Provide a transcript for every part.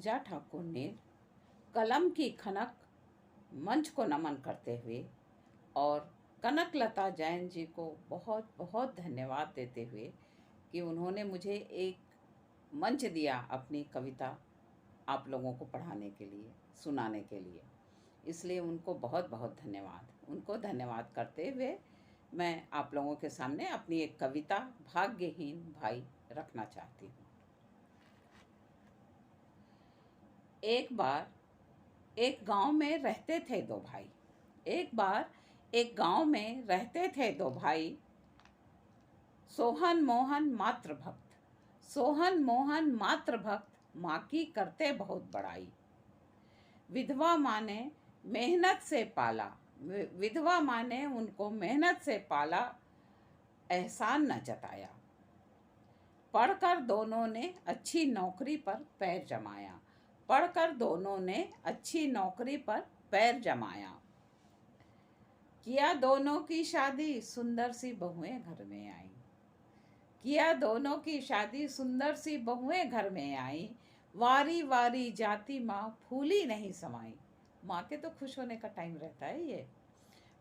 नीरजा ठाकुर ने कलम की खनक मंच को नमन करते हुए और कनकलता जैन जी को बहुत बहुत धन्यवाद देते हुए कि उन्होंने मुझे एक मंच दिया अपनी कविता आप लोगों को पढ़ाने के लिए, सुनाने के लिए। इसलिए उनको बहुत बहुत धन्यवाद। उनको धन्यवाद करते हुए मैं आप लोगों के सामने अपनी एक कविता भाग्यहीन भाई रखना चाहती हूँ। एक बार एक गांव में रहते थे दो भाई। एक बार एक गांव में रहते थे दो भाई। सोहन मोहन मात्र भक्त, सोहन मोहन मात्र भक्त, माँ की करते बहुत बड़ाई। विधवा माँ ने मेहनत से पाला, विधवा माँ ने उनको मेहनत से पाला, एहसान न जताया। पढ़कर दोनों ने अच्छी नौकरी पर पैर जमाया, पढ़कर दोनों ने अच्छी नौकरी पर पैर जमाया। किया दोनों की शादी, सुंदर सी बहुएं घर में आई। किया दोनों की शादी, सुंदर सी बहुएं घर में आई। वारी वारी जाती माँ, फूली नहीं समाई। माँ के तो खुश होने का टाइम रहता है ये।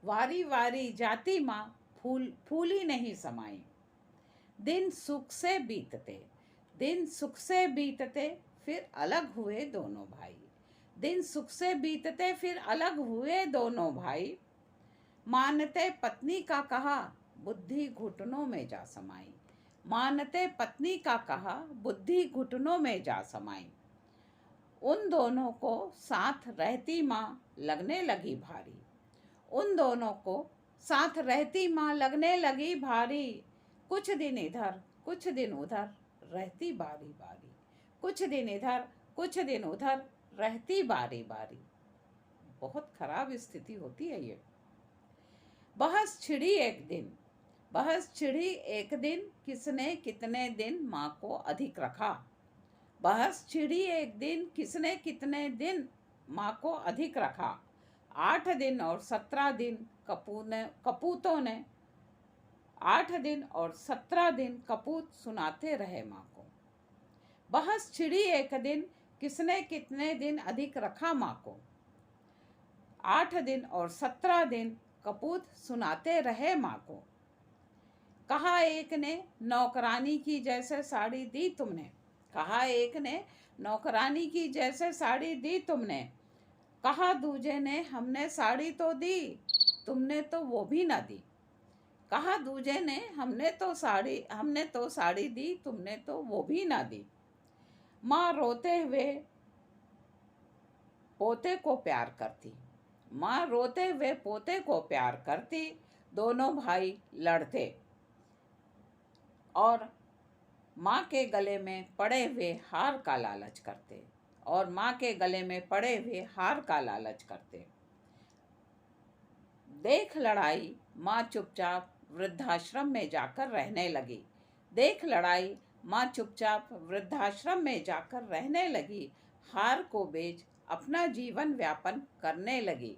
वारी वारी जाती माँ, फूली नहीं समाई। दिन सुख से बीतते, दिन सुख से बीतते, फिर अलग हुए दोनों भाई। दिन सुख से बीतते, फिर अलग हुए दोनों भाई। मानते पत्नी का कहा, बुद्धि घुटनों में जा समाई। मानते पत्नी का कहा, बुद्धि घुटनों में जा समाई। उन दोनों को साथ रहती माँ लगने लगी भारी। उन दोनों को साथ रहती माँ लगने लगी भारी। कुछ दिन इधर कुछ दिन उधर रहती बारी बारी। कुछ दिन इधर कुछ दिन उधर रहती बारी बारी। बहुत खराब स्थिति होती है ये। बहस छिड़ी एक दिन, बहस छिड़ी एक दिन, किसने कितने दिन माँ को अधिक रखा। बहस छिड़ी एक दिन, किसने कितने दिन माँ को अधिक रखा। 8 दिन और 17 दिन कपूतों ने 8 दिन और 17 दिन कपूत सुनाते रहे माँ को। बहस छिड़ी एक दिन, किसने कितने दिन अधिक रखा माँ को। 8 दिन और 17 दिन कपूत सुनाते रहे माँ को। कहा एक ने नौकरानी की जैसे साड़ी दी तुमने। कहा एक ने नौकरानी की जैसे साड़ी दी तुमने। कहा दूजे ने हमने साड़ी तो दी, तुमने तो वो भी ना दी। कहा दूजे ने हमने तो साड़ी दी, तुमने तो वो भी ना दी। माँ रोते हुए पोते को प्यार करती, माँ रोते हुए पोते को प्यार करती। दोनों भाई लड़ते और माँ के गले में पड़े हुए हार का लालच करते, और माँ के गले में पड़े हुए हार का लालच करते। देख लड़ाई माँ चुपचाप वृद्धाश्रम में जाकर रहने लगी। देख लड़ाई माँ चुपचाप वृद्धाश्रम में जाकर रहने लगी। हार को बेच अपना जीवन व्यापन करने लगी।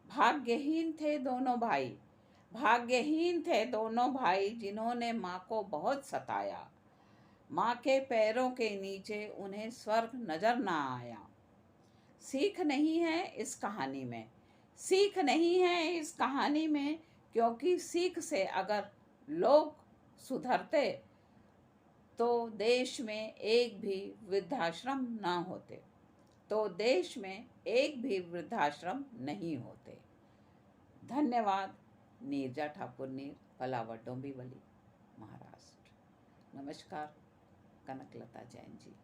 भाग्यहीन थे दोनों भाई, भाग्यहीन थे दोनों भाई, जिन्होंने माँ को बहुत सताया। माँ के पैरों के नीचे उन्हें स्वर्ग नजर ना आया। सीख नहीं है इस कहानी में, सीख नहीं है इस कहानी में, क्योंकि सीख से अगर लोग सुधरते तो देश में एक भी वृद्धाश्रम ना होते, तो देश में एक भी वृद्धाश्रम नहीं होते। धन्यवाद। नीरजा ठाकुर नीर, पलावर, डोंबिवली, महाराष्ट्र। नमस्कार। कनकलता जैन जी।